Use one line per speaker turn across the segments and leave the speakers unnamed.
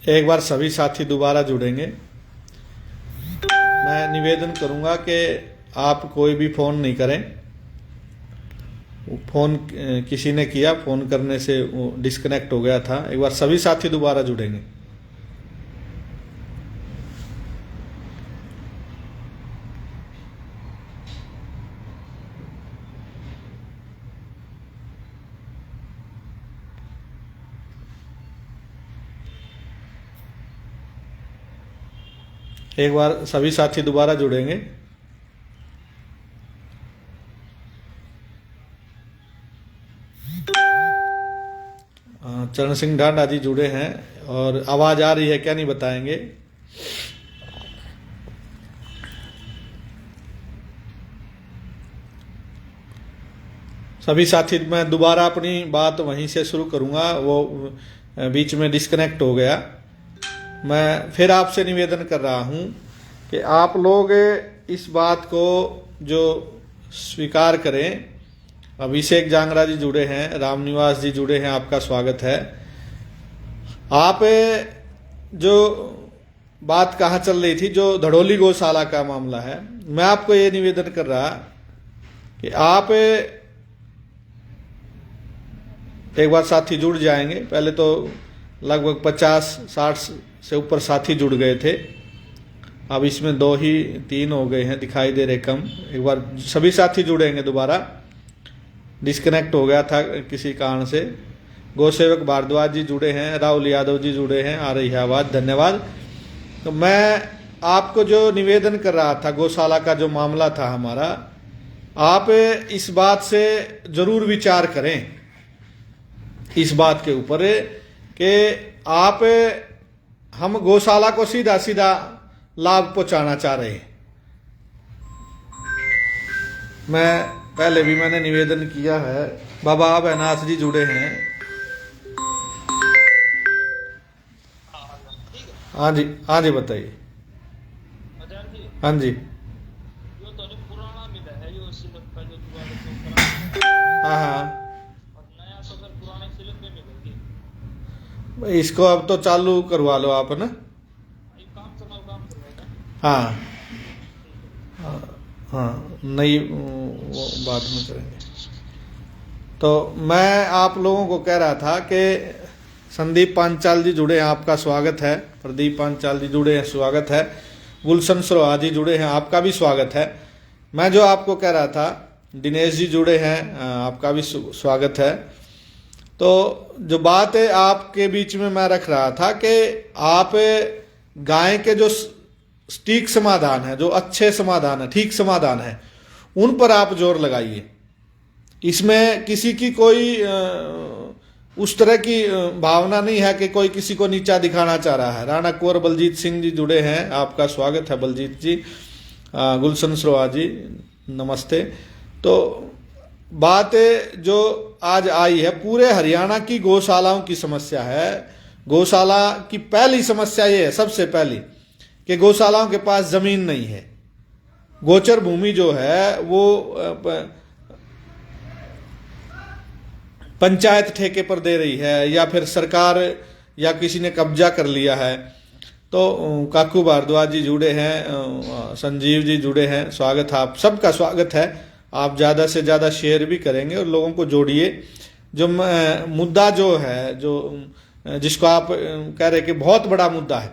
एक बार सभी साथी दोबारा जुड़ेंगे। मैं निवेदन करूंगा कि आप कोई भी फ़ोन नहीं करें। फ़ोन किसी ने किया, फ़ोन करने से वो डिस्कनेक्ट हो गया था। एक बार सभी साथी दोबारा जुड़ेंगे। एक बार सभी साथी दोबारा जुड़ेंगे। चरण सिंह ढांडा जी जुड़े हैं और आवाज आ रही है क्या, नहीं बताएंगे। सभी साथी, मैं दोबारा अपनी बात वहीं से शुरू करूंगा, वो बीच में डिस्कनेक्ट हो गया। मैं फिर आपसे निवेदन कर रहा हूं कि आप लोग इस बात को जो स्वीकार करें। अभिषेक जांगरा जी जुड़े हैं, रामनिवास जी जुड़े हैं, आपका स्वागत है। आप जो बात कहाँ चल रही थी, जो धड़ोली गौशाला का मामला है, मैं आपको ये निवेदन कर रहा कि आप एक बार साथी जुड़ जाएंगे। पहले तो लगभग 50-60 से ऊपर साथी जुड़ गए थे, अब इसमें 2 ही 3 हो गए हैं, दिखाई दे रहे कम। एक बार सभी साथी जुड़ेंगे दोबारा, डिस्कनेक्ट हो गया था किसी कारण से। गौसेवक भारद्वाज जी जुड़े हैं, राहुल यादव जी जुड़े हैं, आ रही है आवाज़, धन्यवाद। तो मैं आपको जो निवेदन कर रहा था, गौशाला का जो मामला था हमारा, आप इस बात से जरूर विचार करें, इस बात के ऊपर कि आप हम गौशाला को सीधा सीधा लाभ पहुंचाना चाह रहे हैं। मैं पहले भी मैंने निवेदन किया है। बाबा अभयनाथ जी जुड़े हैं। हाँ जी, हाँ जी, बताइए। हाँ जी, हाँ हाँ, इसको अब तो चालू करवा लो आप ना। हाँ हाँ, नई वो बाद में करेंगे। तो मैं आप लोगों को कह रहा था कि संदीप पांचाल जी जुड़े हैं, आपका स्वागत है। प्रदीप पांचाल जी जुड़े हैं, स्वागत है। गुलशन सरोहा जी जुड़े हैं, आपका भी स्वागत है। मैं जो आपको कह रहा था, दिनेश जी जुड़े हैं, आपका भी स्वागत है। तो जो बात है आपके बीच में मैं रख रहा था कि आप गाय के जो ठीक समाधान है, जो अच्छे समाधान है, ठीक समाधान है, उन पर आप जोर लगाइए। इसमें किसी की कोई उस तरह की भावना नहीं है कि कोई किसी को नीचा दिखाना चाह रहा है। राणा कुंवर बलजीत सिंह जी जुड़े हैं, आपका स्वागत है बलजीत जी। गुलशन सरोहा जी नमस्ते। तो बात जो आज आई है, पूरे हरियाणा की गौशालाओं की समस्या है। गौशाला की पहली समस्या ये है, सबसे पहली, कि गौशालाओं के पास जमीन नहीं है। गोचर भूमि जो है वो पंचायत ठेके पर दे रही है, या फिर सरकार या किसी ने कब्जा कर लिया है। तो काकू भारद्वाज जी जुड़े हैं, संजीव जी जुड़े हैं, स्वागत है, आप सबका स्वागत है। आप ज़्यादा से ज़्यादा शेयर भी करेंगे और लोगों को जोड़िए। जो मुद्दा जो है, जो जिसको आप कह रहे कि बहुत बड़ा मुद्दा है,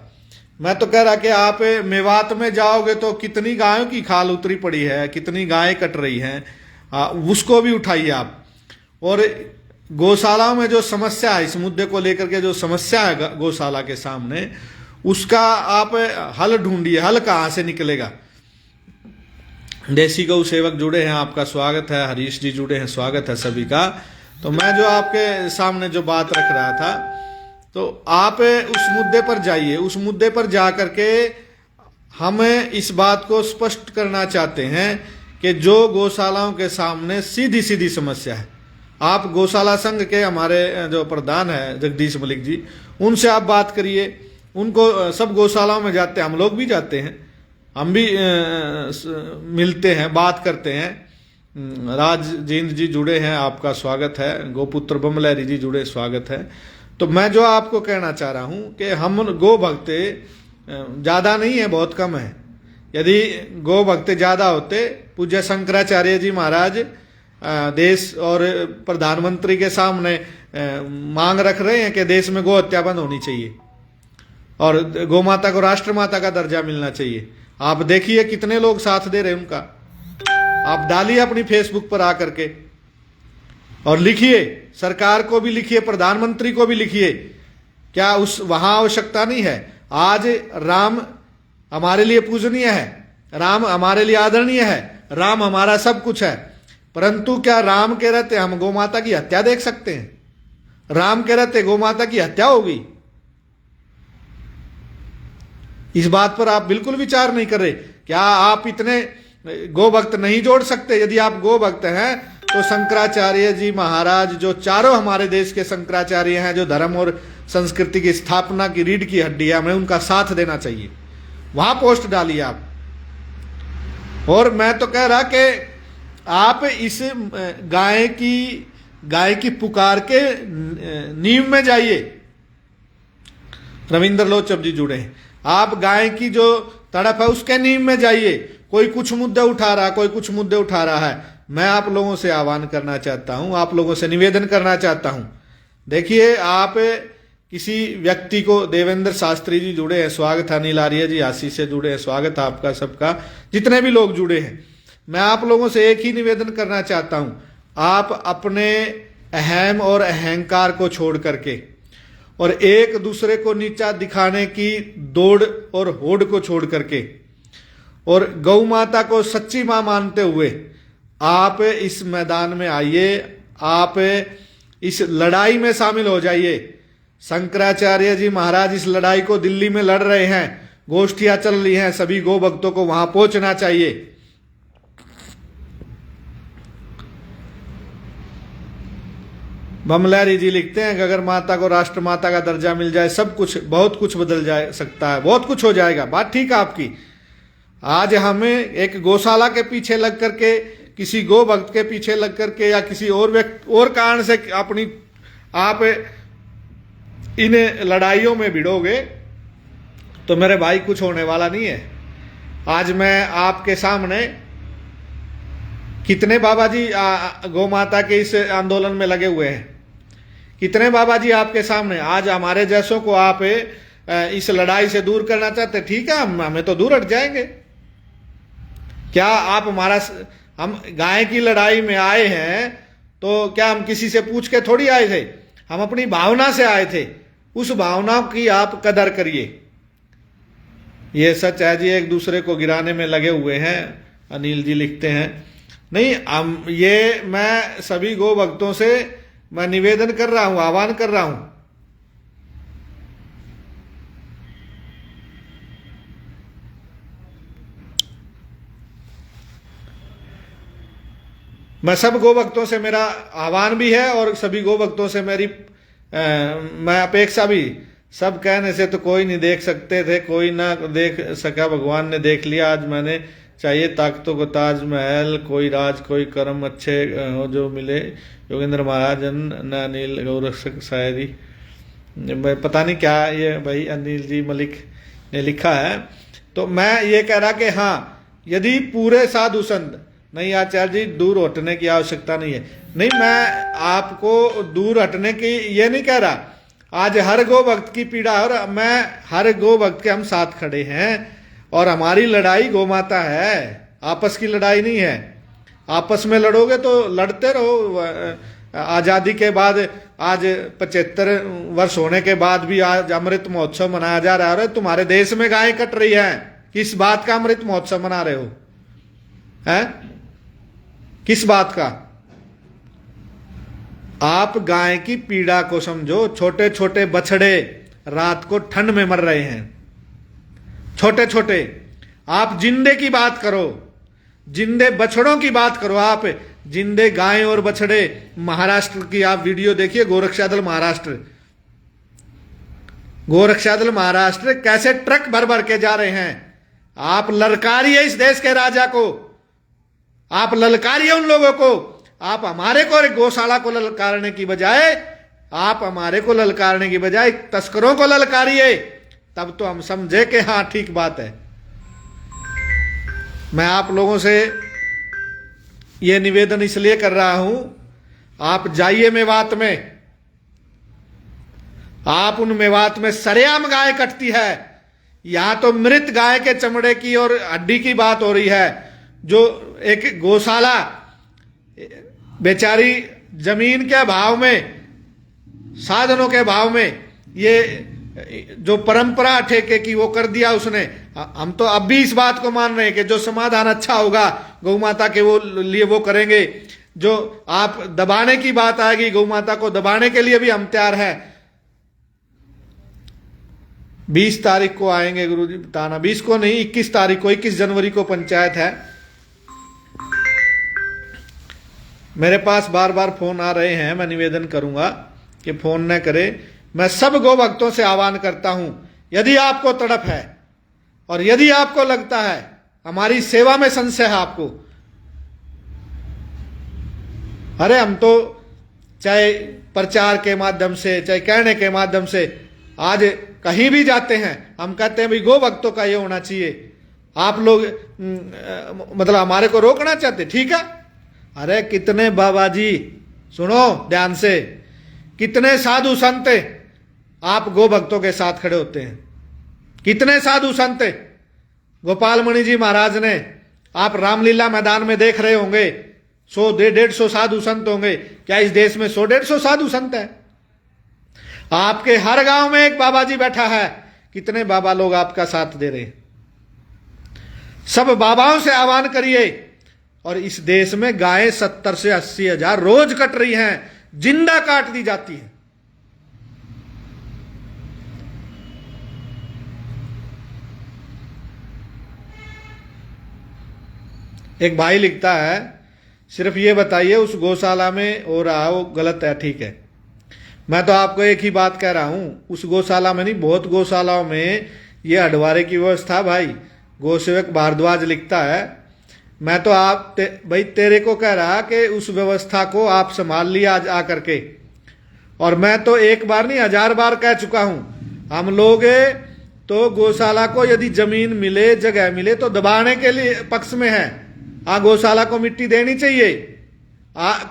मैं तो कह रहा कि आप मेवात में जाओगे तो कितनी गायों की खाल उतरी पड़ी है, कितनी गायें कट रही हैं, उसको भी उठाइए आप। और गौशालाओं में जो समस्या है, इस मुद्दे को लेकर के जो समस्या है गौशाला के सामने, उसका आप हल ढूंढिए। हल कहाँ से निकलेगा। देसी गौ सेवक जुड़े हैं, आपका स्वागत है। हरीश जी जुड़े हैं, स्वागत है सभी का। तो मैं जो आपके सामने जो बात रख रहा था, तो आप उस मुद्दे पर जाइए। उस मुद्दे पर जा करके हम इस बात को स्पष्ट करना चाहते हैं कि जो गौशालाओं के सामने सीधी सीधी समस्या है, आप गौशाला संघ के हमारे जो प्रधान है जगदीश मलिक जी, उनसे आप बात करिए। उनको सब गौशालाओं में जाते हैं, हम लोग भी जाते हैं, हम भी मिलते हैं, बात करते हैं। राजेंद्र जी जुड़े हैं, आपका स्वागत है। गोपुत्र बमलहरी जी जुड़े, स्वागत है। तो मैं जो आपको कहना चाह रहा हूं कि हम गो भक्त ज्यादा नहीं है, बहुत कम है। यदि गो भक्त ज्यादा होते, पूज्य शंकराचार्य जी महाराज देश और प्रधानमंत्री के सामने मांग रख रहे हैं कि देश में गो हत्या बंद होनी चाहिए और गौ माता को राष्ट्र माता का दर्जा मिलना चाहिए। आप देखिए कितने लोग साथ दे रहे हैं उनका। आप डालिए अपनी फेसबुक पर आकर के और लिखिए, सरकार को भी लिखिए, प्रधानमंत्री को भी लिखिए। क्या उस वहां आवश्यकता नहीं है? आज राम हमारे लिए पूजनीय है, राम हमारे लिए आदरणीय है, राम हमारा सब कुछ है, परंतु क्या राम के रहते हम गौ माता की हत्या देख सकते हैं? राम के रहते गौ माता की हत्या होगी? इस बात पर आप बिल्कुल विचार नहीं कर रहे। क्या आप इतने गो भक्त नहीं जोड़ सकते? यदि आप गो भक्त हैं तो शंकराचार्य जी महाराज, जो चारों हमारे देश के शंकराचार्य हैं, जो धर्म और संस्कृति की स्थापना की रीढ़ की हड्डी है, हमें उनका साथ देना चाहिए। वहां पोस्ट डालिए आप। और मैं तो कह रहा कि आप इस गाय की पुकार के नींव में जाइए। रविंद्र लोचब जी जुड़े हैं। आप गाय की जो तड़प है उसके नींव में जाइए। कोई कुछ मुद्दे उठा रहा है, कोई कुछ मुद्दे उठा रहा है। मैं आप लोगों से आह्वान करना चाहता हूं, आप लोगों से निवेदन करना चाहता हूं। देखिए, आप किसी व्यक्ति को, देवेंद्र शास्त्री जी जुड़े हैं, स्वागत है। अनिल आर्य जी आशीष से जुड़े हैं, स्वागत है आपका सबका। जितने भी लोग जुड़े हैं, मैं आप लोगों से एक ही निवेदन करना चाहता हूं। आप अपने अहम और अहंकार को छोड़ करके और एक दूसरे को नीचा दिखाने की दौड़ और होड़ को छोड़ करके और गौ माता को सच्ची मां मानते हुए आप इस मैदान में आइए, आप इस लड़ाई में शामिल हो जाइए। शंकराचार्य जी महाराज इस लड़ाई को दिल्ली में लड़ रहे हैं, गोष्ठियां चल रही हैं, सभी गो भक्तों को वहां पहुंचना चाहिए। बमलहरी जी लिखते हैं कि अगर माता को राष्ट्र माता का दर्जा मिल जाए, सब कुछ, बहुत कुछ बदल जा सकता है, बहुत कुछ हो जाएगा। बात ठीक है आपकी। आज हमें एक गौशाला के पीछे लग करके, किसी गो भक्त के पीछे लग करके या किसी और व्यक्ति और कारण से अपनी आप इन लड़ाइयों में भिड़ोगे तो मेरे भाई कुछ होने वाला नहीं है। आज मैं आपके सामने, कितने बाबा जी गौ माता के इस आंदोलन में लगे हुए हैं, कितने बाबा जी आपके सामने। आज हमारे जैसों को आप इस लड़ाई से दूर करना चाहते, ठीक है, हमें तो दूर हट जाएंगे। क्या आप हम गाय की लड़ाई में आए हैं तो क्या हम किसी से पूछ के थोड़ी आए थे? हम अपनी भावना से आए थे। उस भावना की आप कदर करिए। ये सच है जी, एक दूसरे को गिराने में लगे हुए हैं। अनिल जी लिखते हैं, नहीं, ये मैं सभी गो भक्तों से मैं निवेदन कर रहा हूं, आह्वान कर रहा हूं। मैं सब गो भक्तों से मेरा आह्वान भी है और सभी गो भक्तों से मेरी मैं अपेक्षा भी। सब कहने से तो कोई नहीं देख सकते थे, कोई ना देख सका, भगवान ने देख लिया। आज मैंने चाहिए ताकतों को ताजमहल, कोई राज कोई कर्म अच्छे हो जो मिले, योगेंद्र महाराजन न अनिल गौरक्षक शायरी। पता नहीं क्या ये भाई अनिल जी मलिक ने लिखा है। तो मैं ये कह रहा कि हाँ, यदि पूरे साधु संत, नहीं आचार्य जी दूर हटने की आवश्यकता नहीं है, नहीं, मैं आपको दूर हटने की ये नहीं कह रहा। आज हर गो भक्त की पीड़ा है और मैं हर गो भक्त के हम साथ खड़े हैं और हमारी लड़ाई गौ माता है, आपस की लड़ाई नहीं है। आपस में लड़ोगे तो लड़ते रहो। आजादी के बाद आज 75 वर्ष होने के बाद भी आज अमृत महोत्सव मनाया जा रहा है। तुम्हारे देश में गायें कट रही हैं, किस बात का अमृत महोत्सव मना रहे हो? हैं? किस बात का? आप गाय की पीड़ा को समझो। छोटे छोटे बछड़े रात को ठंड में मर रहे हैं, छोटे छोटे। आप जिंदे की बात करो, जिंदे बछड़ों की बात करो। आप जिंदे गाय और बछड़े, महाराष्ट्र की आप वीडियो देखिए, गोरक्षा दल महाराष्ट्र, गोरक्षा दल महाराष्ट्र कैसे ट्रक भर भर के जा रहे हैं। आप ललकारिए इस देश के राजा को, आप ललकारिए उन लोगों को। आप हमारे को गौशाला को ललकारने की बजाय आप हमारे को ललकारने की बजाय तस्करों को ललकारिए, तब तो हम समझे कि हाँ ठीक बात है। मैं आप लोगों से ये निवेदन इसलिए कर रहा हूं, आप जाइए मेवात में, आप उन मेवात में सरेआम गाय कटती है। यहां तो मृत गाय के चमड़े की और हड्डी की बात हो रही है। जो एक गौशाला बेचारी जमीन के भाव में, साधनों के भाव में, ये जो परंपरा ठेके की वो कर दिया उसने। हम तो अब भी इस बात को मान रहे हैं कि जो समाधान अच्छा होगा गौ माता के वो लिए वो करेंगे। जो आप दबाने की बात आएगी, गौ माता को दबाने के लिए भी हम तैयार हैं। 20 तारीख को आएंगे गुरुजी बताना, 20 को नहीं 21 तारीख को, 21 जनवरी को पंचायत है। मेरे पास बार बार फोन आ रहे हैं, मैं निवेदन करूंगा कि फोन न करे। मैं सब गौ भक्तों से आह्वान करता हूं, यदि आपको तड़प है और यदि आपको लगता है हमारी सेवा में संशय है आपको, अरे हम तो चाहे प्रचार के माध्यम से चाहे कहने के माध्यम से आज कहीं भी जाते हैं, हम कहते हैं भाई गौ भक्तों का ये होना चाहिए। आप लोग मतलब हमारे को रोकना चाहते, ठीक है। अरे कितने बाबा जी, सुनो ध्यान से, कितने साधु संत आप गो भक्तों के साथ खड़े होते हैं। कितने साधु संत, गोपाल मणि जी महाराज ने, आप रामलीला मैदान में देख रहे होंगे, 100-150 साधु संत होंगे। क्या इस देश में 100-150 साधु संत है? आपके हर गांव में एक बाबा जी बैठा है। कितने बाबा लोग आपका साथ दे रहे हैं? सब बाबाओं से आह्वान करिए। और इस देश में गायें 70 से 80 हजार रोज कट रही हैं, जिंदा काट दी जाती है। एक भाई लिखता है, सिर्फ ये बताइए उस गौशाला में हो रहा है वो गलत है, ठीक है। मैं तो आपको एक ही बात कह रहा हूं, उस गौशाला में नहीं, बहुत गौशालाओं में ये हडवारे की व्यवस्था। भाई गौसेवक भारद्वाज लिखता है, मैं तो भाई तेरे को कह रहा कि उस व्यवस्था को आप संभाल लिया आज आकर के। और मैं तो एक बार नहीं 1000 बार कह चुका हूं, हम लोग तो गौशाला को यदि जमीन मिले, जगह मिले तो दबाने के लिए पक्ष में है। गौशाला को मिट्टी देनी चाहिए।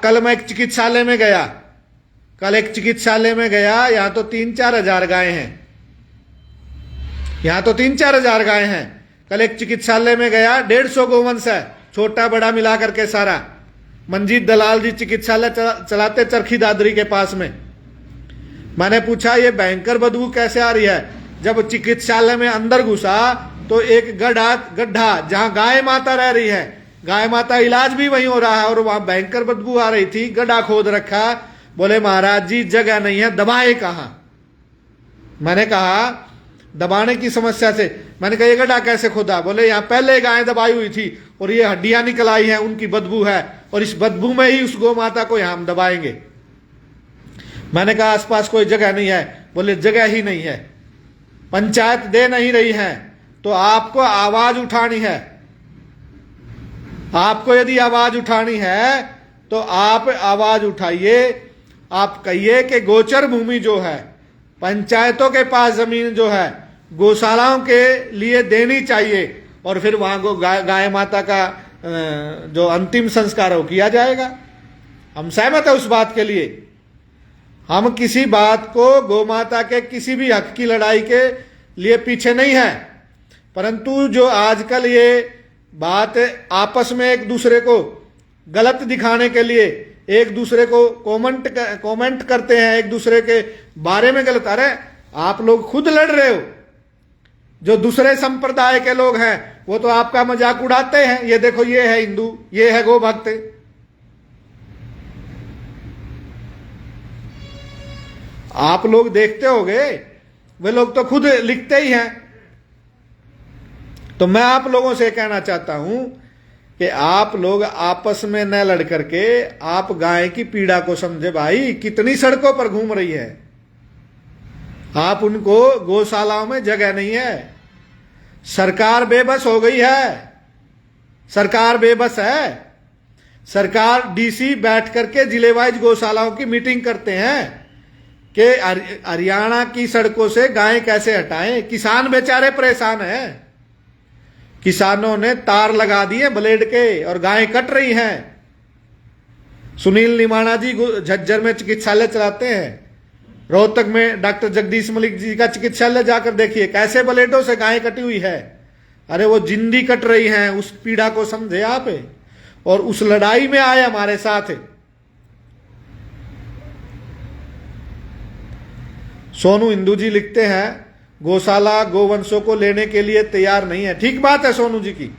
कल मैं एक चिकित्सालय में गया, यहां तो 3-4 हजार गायें हैं। यहां तो 3-4 हजार गायें हैं। कल एक चिकित्सालय में गया, 150 गोवंश है, छोटा बड़ा मिला करके सारा। मंजीत दलाल जी चिकित्सालय चलाते चरखी दादरी के पास में। मैंने पूछा ये भयंकर बदबू कैसे आ रही है? जब चिकित्सालय में अंदर घुसा तो एक गड्ढा जहां गाय माता रह रही है, गाय माता इलाज भी वहीं हो रहा है, और वहां भयंकर बदबू आ रही थी। गड्ढा खोद रखा। बोले महाराज जी जगह नहीं है, दबाए कहां? मैंने कहा दबाने की समस्या से, मैंने कहा ये गड्ढा कैसे खोदा? बोले यहाँ पहले गायें दबाई हुई थी और ये हड्डियां निकल आई हैं, उनकी बदबू है, और इस बदबू में ही उस गौ माता को यहां हम दबाएंगे। मैंने कहा आसपास कोई जगह नहीं है। बोले जगह ही नहीं है, पंचायत दे नहीं रही है, तो आपको आवाज उठानी है। आपको यदि आवाज उठानी है तो आप आवाज उठाइए। आप कहिए कि गोचर भूमि जो है, पंचायतों के पास जमीन जो है, गौशालाओं के लिए देनी चाहिए, और फिर वहां को गाय माता का जो अंतिम संस्कार हो किया जाएगा। हम सहमत है उस बात के लिए। हम किसी बात को, गौ माता के किसी भी हक की लड़ाई के लिए पीछे नहीं है, परंतु जो आजकल ये बात आपस में एक दूसरे को गलत दिखाने के लिए एक दूसरे को कमेंट करते हैं, एक दूसरे के बारे में गलत। अरे आप लोग खुद लड़ रहे हो। जो दूसरे संप्रदाय के लोग हैं वो तो आपका मजाक उड़ाते हैं, ये देखो ये है हिंदू, ये है गो भक्त। आप लोग देखते होंगे, वे लोग तो खुद लिखते ही हैं। तो मैं आप लोगों से कहना चाहता हूं कि आप लोग आपस में न लड़ करके आप गाय की पीड़ा को समझे। भाई कितनी सड़कों पर घूम रही है, आप उनको गौशालाओं में जगह नहीं है। सरकार बेबस हो गई है, सरकार बेबस है। सरकार डीसी बैठ करके जिले वाइज गौशालाओं की मीटिंग करते हैं कि हरियाणा की सड़कों से गाय कैसे हटाएं। किसान बेचारे परेशान हैं, किसानों ने तार लगा दिए ब्लेड के और गाय कट रही हैं। सुनील निमाणा जी झज्जर में चिकित्सालय चलाते हैं, रोहतक में डॉक्टर जगदीश मलिक जी का चिकित्सालय जाकर देखिए कैसे ब्लेडों से गाय कटी हुई है। अरे वो जिंदी कट रही हैं, उस पीड़ा को समझे आप, और उस लड़ाई में आए हमारे साथ। सोनू हिंदू जी लिखते हैं गौशाला गोवंशों को लेने के लिए तैयार नहीं है। ठीक बात है सोनू जी की,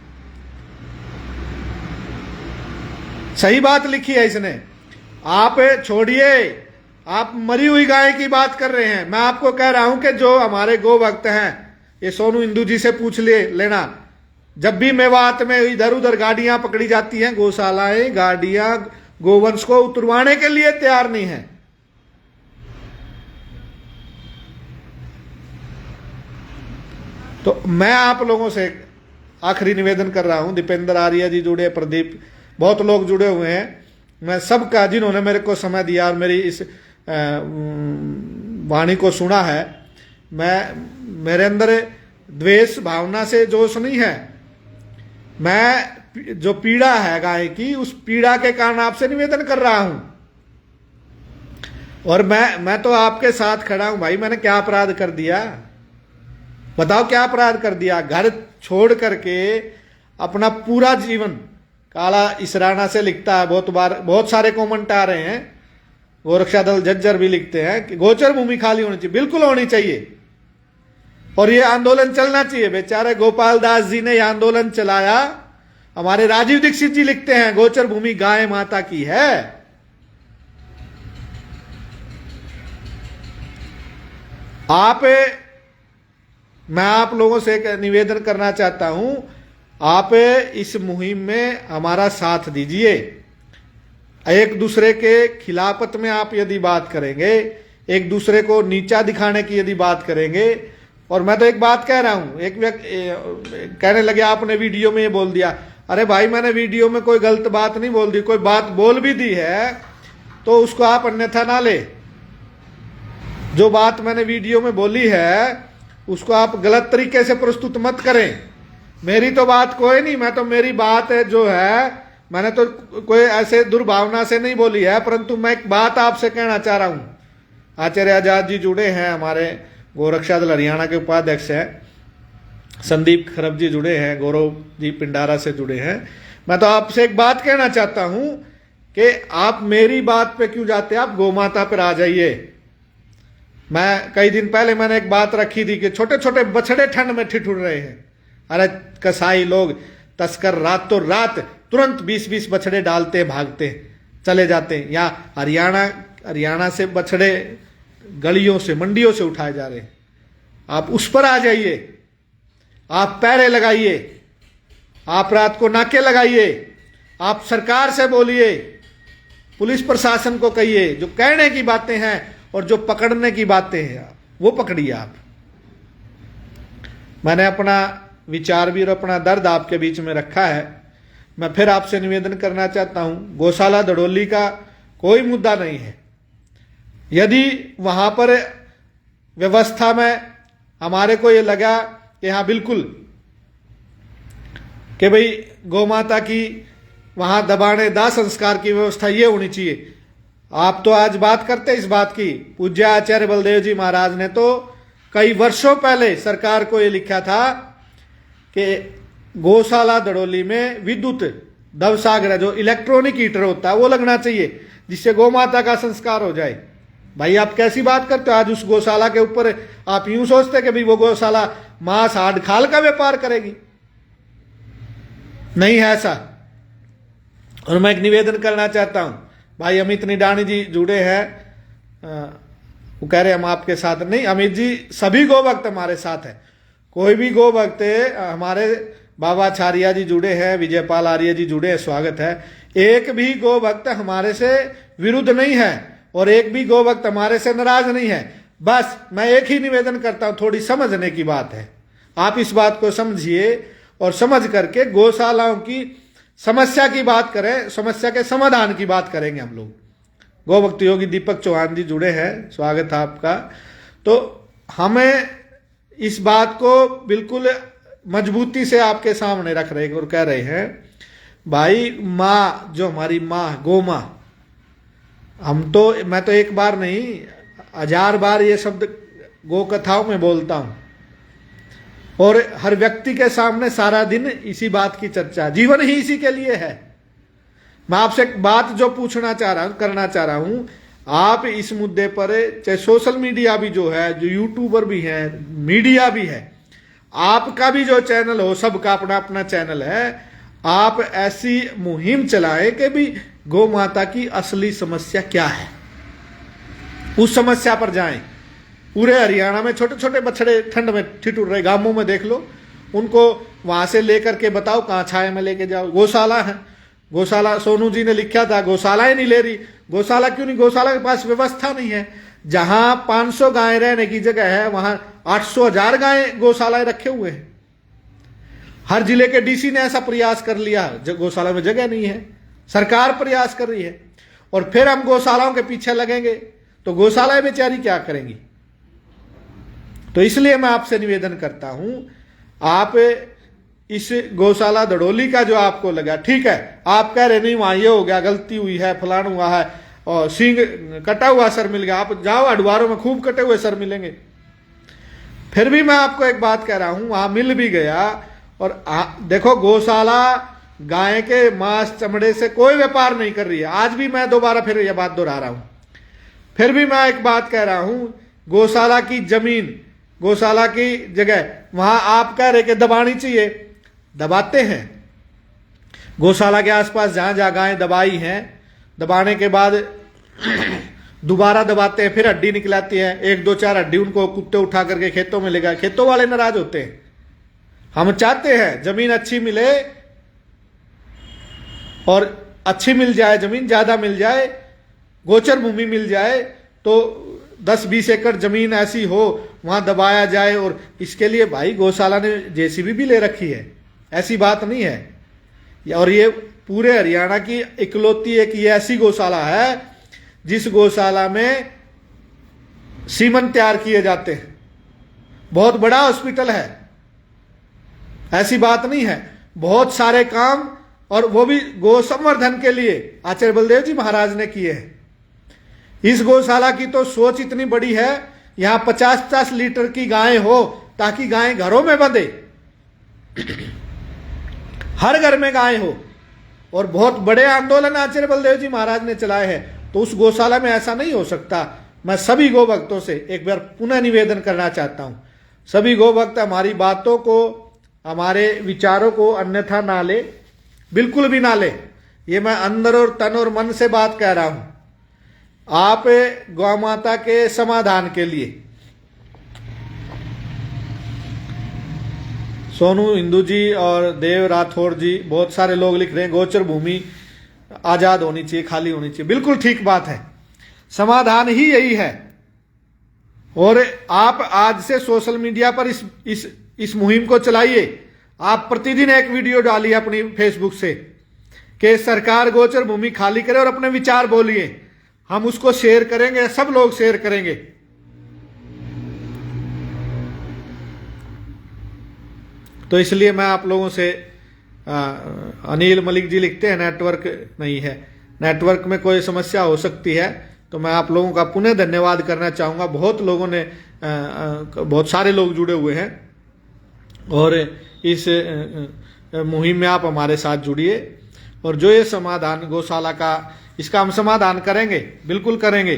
सही बात लिखी है इसने। आप छोड़िए, आप मरी हुई गाय की बात कर रहे हैं। मैं आपको कह रहा हूं कि जो हमारे गो भक्त हैं, ये सोनू हिंदू जी से पूछ लेना। जब भी मेवात में इधर उधर गाड़ियां पकड़ी जाती हैं, गौशालाएं गाड़ियां गोवंश को उतरवाने के लिए तैयार नहीं है। तो मैं आप लोगों से आखिरी निवेदन कर रहा हूं। दीपेंद्र आर्य जी जुड़े, प्रदीप, बहुत लोग जुड़े हुए हैं। मैं सबका, जिन्होंने मेरे को समय दिया और मेरी इस वाणी को सुना है, मेरे अंदर द्वेष भावना से जोश नहीं है। मैं जो पीड़ा है गाय की, उस पीड़ा के कारण आपसे निवेदन कर रहा हूं। और मैं तो आपके साथ खड़ा हूं भाई। मैंने क्या अपराध कर दिया बताओ, क्या अपराध कर दिया? घर छोड़ करके अपना पूरा जीवन, काला इसराना से लिखता है बहुत बार, बहुत सारे कमेंट आ रहे हैं, गोरक्षा दल झज्जर भी लिखते हैं कि गोचर भूमि खाली होनी चाहिए। बिल्कुल होनी चाहिए, और ये आंदोलन चलना चाहिए। बेचारे गोपाल दास जी ने यह आंदोलन चलाया। हमारे राजीव दीक्षित जी लिखते हैं गोचर भूमि गाय माता की है। मैं आप लोगों से एक निवेदन करना चाहता हूं, आप इस मुहिम में हमारा साथ दीजिए। एक दूसरे के खिलाफत में आप यदि बात करेंगे, एक दूसरे को नीचा दिखाने की यदि बात करेंगे, और मैं तो एक बात कह रहा हूं, एक व्यक्ति कहने लगे आपने वीडियो में ये बोल दिया। अरे भाई, मैंने वीडियो में कोई गलत बात नहीं बोल दी। कोई बात बोल भी दी है तो उसको आप अन्यथा ना ले। जो बात मैंने वीडियो में बोली है उसको आप गलत तरीके से प्रस्तुत मत करें। मेरी तो बात कोई नहीं, मैं तो मेरी बात है जो है, मैंने तो कोई ऐसे दुर्भावना से नहीं बोली है, परंतु मैं एक बात आपसे कहना चाह रहा हूं। आचार्य आजाद जी जुड़े हैं, हमारे गोरक्षा दल हरियाणा के उपाध्यक्ष हैं। संदीप खरब जी जुड़े हैं, गौरव जी पिंडारा से जुड़े हैं। मैं तो आपसे एक बात कहना चाहता हूं कि आप मेरी बात पे क्यों जाते हैं, आप गौमाता पर आ जाइए। मैं कई दिन पहले मैंने एक बात रखी थी कि छोटे छोटे बछड़े ठंड में ठिठुर रहे हैं। अरे कसाई लोग, तस्कर रातों रात तुरंत 20-20 बछड़े डालते, भागते चले जाते हैं। या हरियाणा से बछड़े गलियों से, मंडियों से उठाए जा रहे हैं। आप उस पर आ जाइए, आप पैरे लगाइए, आप रात को नाके लगाइए, आप सरकार से बोलिए, पुलिस प्रशासन को कहिए। जो कहने की बातें हैं और जो पकड़ने की बातें हैं वो पकड़िए आप। मैंने अपना विचार भी और अपना दर्द आपके बीच में रखा है। मैं फिर आपसे निवेदन करना चाहता हूं, गौशाला दड़ोली का कोई मुद्दा नहीं है। यदि वहां पर व्यवस्था में हमारे को ये लगा कि हाँ बिल्कुल कि भाई गौ माता की वहां दबाने दाह संस्कार की व्यवस्था ये होनी चाहिए। आप तो आज बात करते इस बात की। पूज्य आचार्य बलदेव जी महाराज ने तो कई वर्षों पहले सरकार को ये लिखा था कि गौशाला दड़ोली में विद्युत दवसागर, जो इलेक्ट्रॉनिक हीटर होता है, वो लगना चाहिए, जिससे गौ माता का संस्कार हो जाए। भाई आप कैसी बात करते हो? आज उस गौशाला के ऊपर आप यूं सोचते कि भाई वो गौशाला मांस हाड़ खाल का व्यापार करेगी? नहीं है ऐसा। और मैं एक निवेदन करना चाहता हूं, भाई अमित निडानी जी जुड़े हैं, वो कह रहे हम आपके साथ नहीं। अमित जी, सभी गौ भक्त हमारे साथ है। कोई भी गौ भक्त, हमारे बाबा आचार्य जी जुड़े हैं, विजयपाल आर्य जी जुड़े हैं, स्वागत है। एक भी गौ भक्त हमारे से विरुद्ध नहीं है और एक भी गौ भक्त हमारे से नाराज नहीं है। बस मैं एक ही निवेदन करता हूं, थोड़ी समझने की बात है। आप इस बात को समझिए और समझ करके गौशालाओं की समस्या की बात करें, समस्या के समाधान की बात करेंगे हम लोग। गौ भक्त योगी दीपक चौहान जी जुड़े हैं, स्वागत है आपका। तो हमें इस बात को बिल्कुल मजबूती से आपके सामने रख रहे और कह रहे हैं, भाई माँ, जो हमारी माँ गौ माँ, मैं तो एक बार नहीं 1000 बार ये शब्द गौ कथाओं में बोलता हूं, और हर व्यक्ति के सामने सारा दिन इसी बात की चर्चा, जीवन ही इसी के लिए है। मैं आपसे एक बात जो करना चाह रहा हूं, आप इस मुद्दे पर, चाहे सोशल मीडिया भी जो है, जो यूट्यूबर भी है, मीडिया भी है, आपका भी जो चैनल हो, सबका अपना अपना चैनल है, आप ऐसी मुहिम चलाएं कि भी गौ माता की असली समस्या क्या है, उस समस्या पर जाएं। पूरे हरियाणा में छोटे छोटे बछड़े ठंड में ठिठुर रहे, गांवों में देख लो, उनको वहां से लेकर के बताओ कहाँ छाया में लेके जाओ। गौशाला है, गौशाला सोनू जी ने लिखा था, गौशाला ही नहीं ले रही। गौशाला क्यों नहीं? गौशाला के पास व्यवस्था नहीं है। जहां 500 गायें रहने की जगह है, वहां 800-1000 गायें गौशालाएं रखे हुए हैं। हर जिले के डीसी ने ऐसा प्रयास कर लिया, गौशाला में जगह नहीं है, सरकार प्रयास कर रही है, और फिर हम गौशालाओं के पीछे लगेंगे तो गौशालाएं बेचारी क्या करेंगी? तो इसलिए मैं आपसे निवेदन करता हूं, आप इस गौशाला दड़ोली का जो आपको लगा, ठीक है, आप कह रहे नहीं वहां ये हो गया, गलती हुई है, फलान हुआ है, और सींग कटा हुआ सर मिल गया, आप जाओ अडवारों में खूब कटे हुए सर मिलेंगे। फिर भी मैं आपको एक बात कह रहा हूं, वहां मिल भी गया, और देखो गौशाला गाय के मांस चमड़े से कोई व्यापार नहीं कर रही है। आज भी मैं दोबारा फिर यह बात दोहरा रहा हूं, फिर भी मैं एक बात कह रहा हूं, गौशाला की जमीन, गौशाला की जगह वहां आप कह रहे कि दबानी चाहिए, दबाते हैं। गौशाला के आसपास जहां जहां गायें दबाई हैं, दबाने के बाद दोबारा दबाते हैं, फिर हड्डी निकलाती है, 1-2-4 हड्डी उनको कुत्ते उठा करके खेतों में ले गए, खेतों वाले नाराज होते हैं। हम चाहते हैं जमीन अच्छी मिले, और अच्छी मिल जाए, जमीन ज्यादा मिल जाए, गोचर भूमि मिल जाए, तो 10-20 एकड़ जमीन ऐसी हो वहां दबाया जाए। और इसके लिए भाई गौशाला ने जेसीबी भी ले रखी है, ऐसी बात नहीं है। और ये पूरे हरियाणा की इकलौती एक ये ऐसी गौशाला है जिस गौशाला में सीमन तैयार किए जाते हैं, बहुत बड़ा हॉस्पिटल है, ऐसी बात नहीं है। बहुत सारे काम, और वो भी गौ संवर्धन के लिए आचार्य बलदेव जी महाराज ने किए हैं। इस गौशाला की तो सोच इतनी बड़ी है, यहां 50-50 लीटर की गायें हो, ताकि गायें घरों में बंधे, हर घर में गायें हो। और बहुत बड़े आंदोलन आचार्य बलदेव जी महाराज ने चलाए हैं, तो उस गौशाला में ऐसा नहीं हो सकता। मैं सभी गौ भक्तों से एक बार पुनः निवेदन करना चाहता हूं, सभी गौ भक्त हमारी बातों को, हमारे विचारों को अन्यथा ना ले, बिल्कुल भी ना ले। ये मैं अंदर और तन और मन से बात कह रहा हूं, आप गौ माता के समाधान के लिए। सोनू हिंदू जी और देव राठौर जी, बहुत सारे लोग लिख रहे हैं गोचर भूमि आजाद होनी चाहिए, खाली होनी चाहिए। बिल्कुल ठीक बात है, समाधान ही यही है। और आप आज से सोशल मीडिया पर इस मुहिम को चलाइए। आप प्रतिदिन एक वीडियो डालिए अपनी फेसबुक से कि सरकार गोचर भूमि खाली करे, और अपने विचार बोलिए, हम उसको शेयर करेंगे, सब लोग शेयर करेंगे। तो इसलिए मैं आप लोगों से, अनिल मलिक जी लिखते हैं नेटवर्क नहीं है, नेटवर्क में कोई समस्या हो सकती है, तो मैं आप लोगों का पुनः धन्यवाद करना चाहूँगा। बहुत लोगों ने, बहुत सारे लोग जुड़े हुए हैं, और इस मुहिम में आप हमारे साथ जुड़िए, और जो ये समाधान गौशाला का, इसका हम समाधान करेंगे, बिल्कुल करेंगे।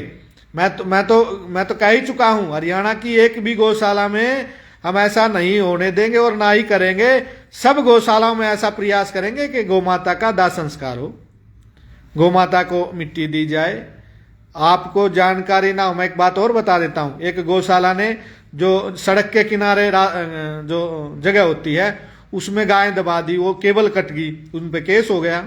मैं तो कह ही चुका हूं, हरियाणा की एक भी गौशाला में हम ऐसा नहीं होने देंगे, और ना ही करेंगे। सब गौशालाओं में ऐसा प्रयास करेंगे कि गौ माता का दाह संस्कार हो, गौ माता को मिट्टी दी जाए। आपको जानकारी ना हो, मैं एक बात और बता देता हूं। एक गौशाला ने जो सड़क के किनारे जो जगह होती है उसमें गाय दबा दी, वो केबल कट गई, उन पे केस हो गया।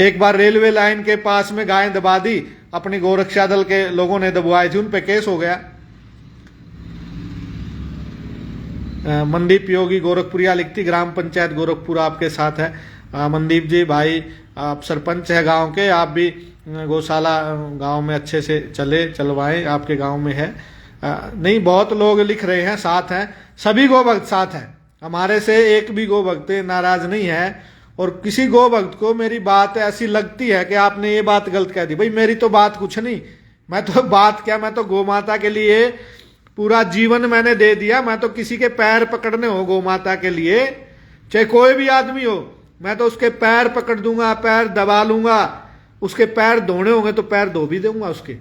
एक बार रेलवे लाइन के पास में गाय दबा दी, अपनी गौरक्षा दल के लोगों ने दबवाई थी, उन पे केस हो गया। मनदीप योगी गोरखपुरिया लिखती, ग्राम पंचायत गोरखपुर आपके साथ है। मनदीप जी भाई, आप सरपंच है गांव के, आप भी गौशाला गांव में अच्छे से चलवाएं, आपके गांव में है नहीं? बहुत लोग लिख रहे हैं, साथ हैं, सभी गो भक्त साथ हैं हमारे से, एक भी गो भक्त नाराज नहीं है। और किसी गो भक्त को मेरी बात ऐसी लगती है कि आपने ये बात गलत कह दी, भाई मेरी तो बात कुछ नहीं, मैं तो बात क्या, मैं तो गौ माता के लिए पूरा जीवन मैंने दे दिया। मैं तो किसी के पैर पकड़ने हो गौ माता के लिए, चाहे कोई भी आदमी हो, मैं तो उसके पैर पकड़ दूंगा, पैर दबा लूंगा, उसके पैर धोने होंगे तो पैर धो भी दूंगा उसके।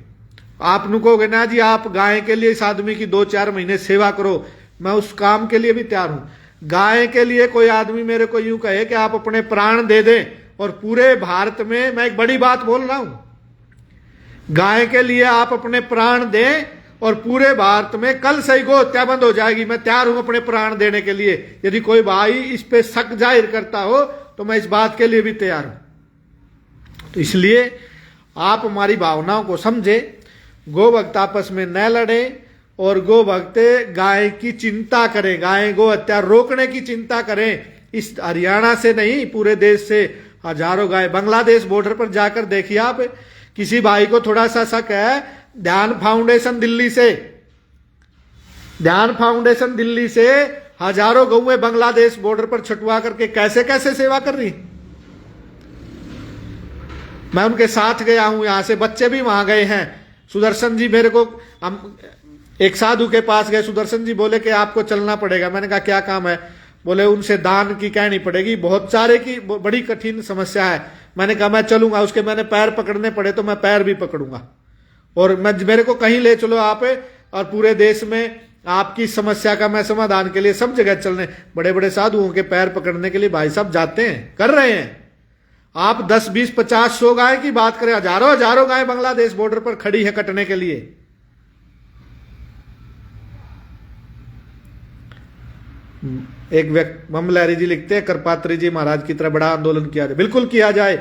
आप नु कहोगे ना जी आप गाय के लिए इस आदमी की 2-4 महीने सेवा करो, मैं उस काम के लिए भी तैयार हूं। गाय के लिए कोई आदमी मेरे को यूं कहे कि आप अपने प्राण दे दें, और पूरे भारत में, मैं एक बड़ी बात बोल रहा हूं, गाय के लिए आप अपने प्राण दें और पूरे भारत में कल से ही गो हत्या बंद हो जाएगी। मैं तैयार हूं अपने प्राण देने के लिए। यदि कोई भाई इस पे शक जाहिर करता हो तो मैं इस बात के लिए भी तैयार हूं। तो इसलिए आप हमारी भावनाओं को समझे, गो भक्त आपस में न लड़े, और गो भक्त गाय की चिंता करें, गाय गो हत्या रोकने की चिंता करें। इस हरियाणा से नहीं, पूरे देश से हजारों गाय, बांग्लादेश बॉर्डर पर जाकर देखिए आप, किसी भाई को थोड़ा सा शक है, ध्यान फाउंडेशन दिल्ली से हजारों गौएं बांग्लादेश बॉर्डर पर छुटवा करके कैसे कैसे सेवा कर रही। मैं उनके साथ गया हूं, यहां से बच्चे भी वहां गए हैं। सुदर्शन जी मेरे को, हम एक साधु के पास गए, सुदर्शन जी बोले कि आपको चलना पड़ेगा। मैंने कहा क्या काम है? बोले उनसे दान की कहनी पड़ेगी, बहुत सारे की बड़ी कठिन समस्या है। मैंने कहा मैं चलूंगा। उसके मैंने पैर पकड़ने पड़े तो मैं पैर भी पकड़ूंगा, और मेरे को कहीं ले चलो आप, और पूरे देश में आपकी समस्या का मैं समाधान के लिए सब जगह चलने, बड़े बड़े साधुओं के पैर पकड़ने के लिए भाई साहब जाते हैं, कर रहे हैं। आप 10, 20, 50, 100 गाय की बात करें, हजारों गाय बांग्लादेश बॉर्डर पर खड़ी है कटने के लिए। एक व्यक्ति ममलहरी जी लिखते हैं, करपात्री जी महाराज की तरह बड़ा आंदोलन किया जाए। बिल्कुल किया जाए,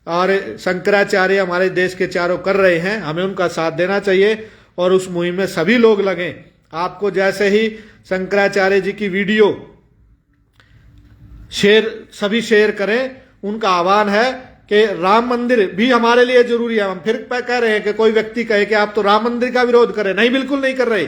और शंकराचार्य हमारे देश के चारों कर रहे हैं, हमें उनका साथ देना चाहिए, और उस मुहिम में सभी लोग लगे। आपको जैसे ही शंकराचार्य जी की वीडियो सभी शेयर करें, उनका आह्वान है कि राम मंदिर भी हमारे लिए जरूरी है। हम फिर कह रहे हैं कि कोई व्यक्ति कहे कि आप तो राम मंदिर का विरोध कर रहे, नहीं, बिल्कुल नहीं कर रहे।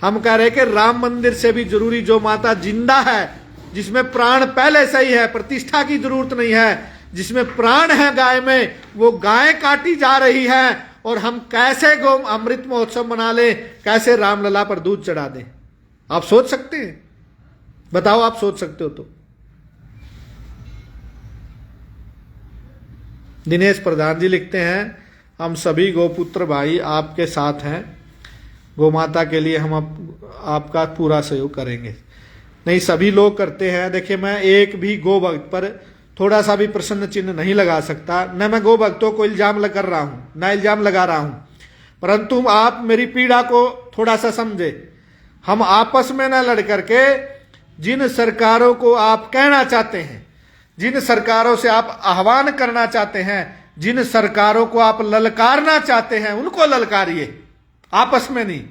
हम कह रहे हैं कि राम मंदिर से भी जरूरी जो माता जिंदा है, जिसमें प्राण पहले से ही है, प्रतिष्ठा की जरूरत नहीं है, जिसमें प्राण है गाय में, वो गाय काटी जा रही है, और हम कैसे गो अमृत महोत्सव मना लें, कैसे रामलला पर दूध चढ़ा दें। आप सोच सकते हैं? बताओ, आप सोच सकते हो तो। दिनेश प्रधान जी लिखते हैं, हम सभी गोपुत्र भाई आपके साथ हैं, गौ माता के लिए हम आपका पूरा सहयोग करेंगे। नहीं, सभी लोग करते हैं। देखिए, मैं एक भी गो भक्त पर थोड़ा सा भी प्रश्न चिन्ह नहीं लगा सकता, न मैं गो भक्तों को इल्जाम कर रहा हूं, न इल्जाम लगा रहा हूं, परंतु आप मेरी पीड़ा को थोड़ा सा समझे। हम आपस में न लड़ करके जिन सरकारों को आप कहना चाहते हैं, जिन सरकारों से आप आह्वान करना चाहते हैं, जिन सरकारों को आप ललकारना चाहते हैं, उनको ललकारिए, आपस में नहीं।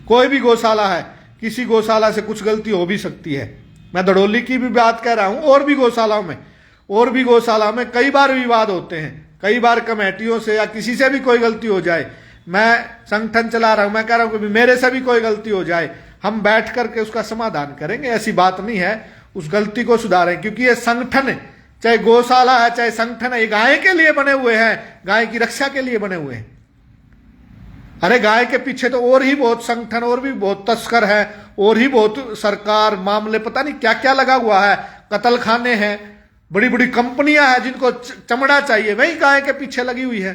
कोई भी गौशाला है, किसी गौशाला से कुछ गलती हो भी सकती है। मैं धड़ोली की भी बात कह रहा हूं, और भी गौशालाओं में कई बार विवाद होते हैं, कई बार कमेटियों से या किसी से भी कोई गलती हो जाए। मैं संगठन चला रहा हूं, मैं कह रहा हूं कि मेरे से भी कोई गलती हो जाए, हम बैठ करके उसका समाधान करेंगे, ऐसी बात नहीं है, उस गलती को सुधारें। क्योंकि ये संगठन है, चाहे गौशाला है चाहे संगठन है, ये गाय के लिए बने हुए हैं, गाय की रक्षा के लिए बने हुए हैं। अरे गाय के पीछे तो और ही बहुत संगठन, और भी बहुत तस्कर है, और ही बहुत सरकार मामले, पता नहीं क्या क्या लगा हुआ है, कत्ल खाने हैं, बड़ी बड़ी कंपनियां हैं जिनको चमड़ा चाहिए, वही गाय के पीछे लगी हुई है।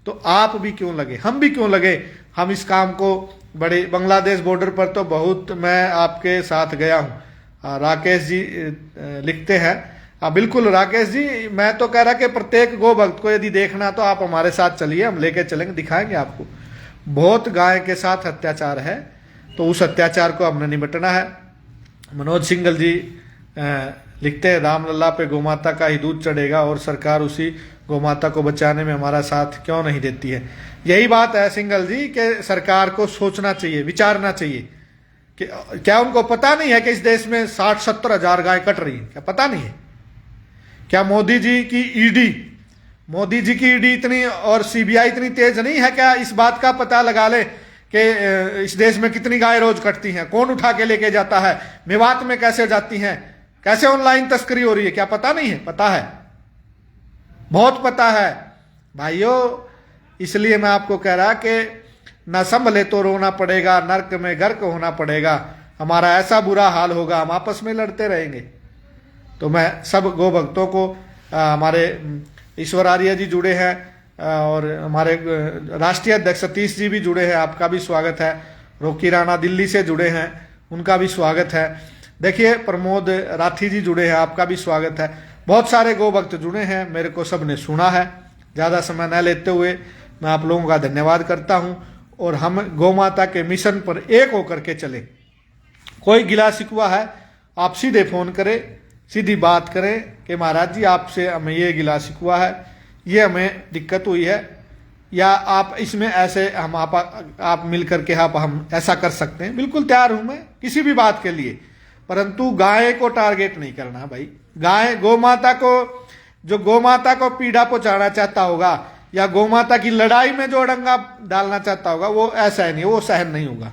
तो आप भी क्यों लगे, हम भी क्यों लगे? हम इस काम को बड़े, बांग्लादेश बॉर्डर पर तो बहुत मैं आपके साथ गया हूं। राकेश जी लिखते हैं, बिल्कुल राकेश जी, मैं तो कह रहा कि प्रत्येक गो भक्त को यदि देखना तो आप हमारे साथ चलिए, हम लेके चलेंगे, दिखाएंगे आपको। बहुत गाय के साथ अत्याचार है, तो उस अत्याचार को हमने निपटना है। मनोज सिंगल जी लिखते हैं, रामलला पे गोमाता का ही दूध चढ़ेगा, और सरकार उसी गोमाता को बचाने में हमारा साथ क्यों नहीं देती है। यही बात है सिंगल जी, कि सरकार को सोचना चाहिए, विचारना चाहिए कि क्या उनको पता नहीं है कि इस देश में 60-70 हजार गाय कट रही है? क्या पता नहीं है? क्या मोदी जी की ईडी, मोदी जी की ईडी इतनी और सीबीआई इतनी तेज नहीं है क्या इस बात का पता लगा ले कि इस देश में कितनी गाय रोज कटती हैं, कौन उठा के लेके जाता है, मेवात में कैसे जाती हैं, कैसे ऑनलाइन तस्करी हो रही है, क्या पता नहीं है? पता है, बहुत पता है भाइयों। इसलिए मैं आपको कह रहा कि न संभले तो रोना पड़ेगा, नर्क में गर्क होना पड़ेगा, हमारा ऐसा बुरा हाल होगा, हम आपस में लड़ते रहेंगे। तो मैं सब गो भक्तों को, हमारे ईश्वर आर्य जी जुड़े हैं और हमारे राष्ट्रीय अध्यक्ष सतीश जी भी जुड़े हैं, आपका भी स्वागत है। रोकी राणा दिल्ली से जुड़े हैं, उनका भी स्वागत है। देखिए प्रमोद राठी जी जुड़े हैं, आपका भी स्वागत है। बहुत सारे गो भक्त जुड़े हैं, मेरे को सबने सुना है। ज़्यादा समय न लेते हुए मैं आप लोगों का धन्यवाद करता हूं और हम गौ माता के मिशन पर एक होकर के चले। कोई गिला शिकवा है आप सीधे फोन करें, सीधी बात करें कि महाराज जी आपसे हमें ये गिला शिकवा है, ये हमें दिक्कत हुई है, या आप इसमें ऐसे हम आप मिल करके हम ऐसा कर सकते हैं। बिल्कुल तैयार हूं मैं किसी भी बात के लिए, परंतु गाय को टारगेट नहीं करना भाई। गाय गौ माता को, जो गौ माता को पीड़ा पहुंचाना चाहता होगा या गौ माता की लड़ाई में जो अड़ंगा डालना चाहता होगा, वो ऐसा ही नहीं, वो सहन नहीं होगा।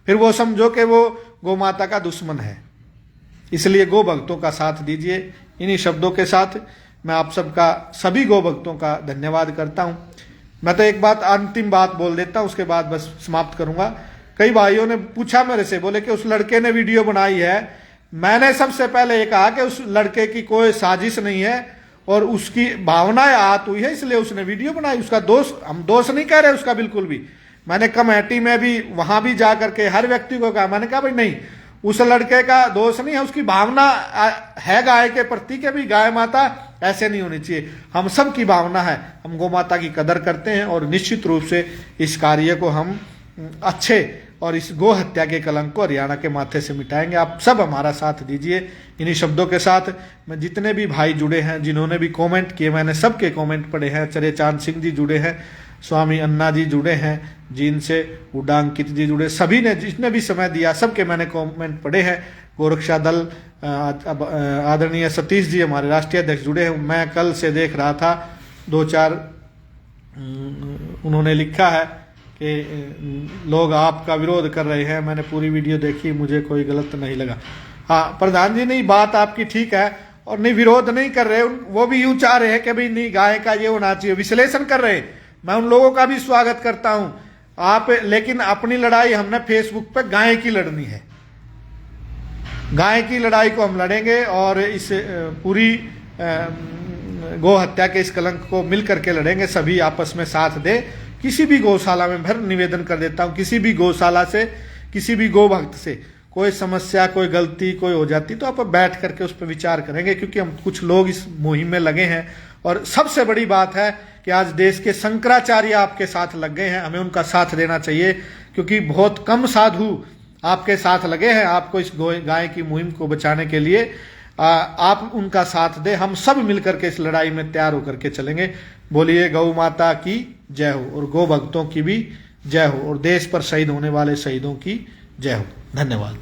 फिर वो समझो कि वो गौ माता का दुश्मन है। इसलिए गो भक्तों का साथ दीजिए। इन्हीं शब्दों के साथ मैं आप सबका, सभी गो भक्तों का धन्यवाद करता हूं। मैं तो एक बात, अंतिम बात बोल देता हूं, उसके बाद बस समाप्त करूंगा। कई भाइयों ने पूछा मेरे से, बोले कि उस लड़के ने वीडियो बनाई है। मैंने सबसे पहले ये कहा कि उस लड़के की कोई साजिश नहीं है और उसकी भावनाएं आहत हुई है, इसलिए उसने वीडियो बनाई। उसका दोष, हम दोष नहीं कह रहे उसका बिल्कुल भी। मैंने कमेटी में भी, वहां भी जा करके हर व्यक्ति को कहा, मैंने कहा भाई नहीं, उस लड़के का दोष नहीं है, उसकी भावना है गाय के प्रति के भी गाय माता ऐसे नहीं होनी चाहिए। हम सब की भावना है, हम गौ माता की कदर करते हैं और निश्चित रूप से इस कार्य को हम अच्छे और इस गो हत्या के कलंक को हरियाणा के माथे से मिटाएंगे। आप सब हमारा साथ दीजिए। इन्हीं शब्दों के साथ मैं, जितने भी भाई जुड़े हैं, जिन्होंने भी कमेंट किए, मैंने सबके कमेंट पढ़े हैं। चरे चांद सिंह जी जुड़े हैं, स्वामी अन्ना जी जुड़े हैं, जीन से उडांकित जी जुड़े, सभी ने जिसने भी समय दिया सबके मैंने कमेंट पढ़े हैं। गोरक्षा दल आदरणीय सतीश जी हमारे राष्ट्रीय अध्यक्ष जुड़े हैं। मैं कल से देख रहा था, 2-4 उन्होंने लिखा है कि लोग आपका विरोध कर रहे हैं। मैंने पूरी वीडियो देखी, मुझे कोई गलत नहीं लगा। हाँ प्रधान जी, नहीं बात आपकी ठीक है, और नहीं विरोध नहीं कर रहे, वो भी यूं चाह रहे हैं कि भाई नहीं गाय का ये होना चाहिए, विश्लेषण कर रहे हैं। मैं उन लोगों का भी स्वागत करता हूं आप, लेकिन अपनी लड़ाई हमने फेसबुक पे गाय की लड़नी है। गाय की लड़ाई को हम लड़ेंगे और इस पूरी गौ हत्या के इस कलंक को मिल करके लड़ेंगे। सभी आपस में साथ दे। किसी भी गौशाला में फिर निवेदन कर देता हूं, किसी भी गौशाला से, किसी भी गौ भक्त से कोई समस्या, कोई गलती कोई हो जाती तो आप बैठ करके उस पर विचार करेंगे, क्योंकि हम कुछ लोग इस मुहिम में लगे हैं। और सबसे बड़ी बात है कि आज देश के शंकराचार्य आपके साथ लग गए हैं, हमें उनका साथ देना चाहिए, क्योंकि बहुत कम साधु आपके साथ लगे हैं आपको इस गाय की मुहिम को बचाने के लिए। आप उनका साथ दें, हम सब मिलकर के इस लड़ाई में तैयार होकर के चलेंगे। बोलिए गौ माता की जय हो और गौ भक्तों की भी जय हो और देश पर शहीद होने वाले शहीदों की जय हो। धन्यवाद।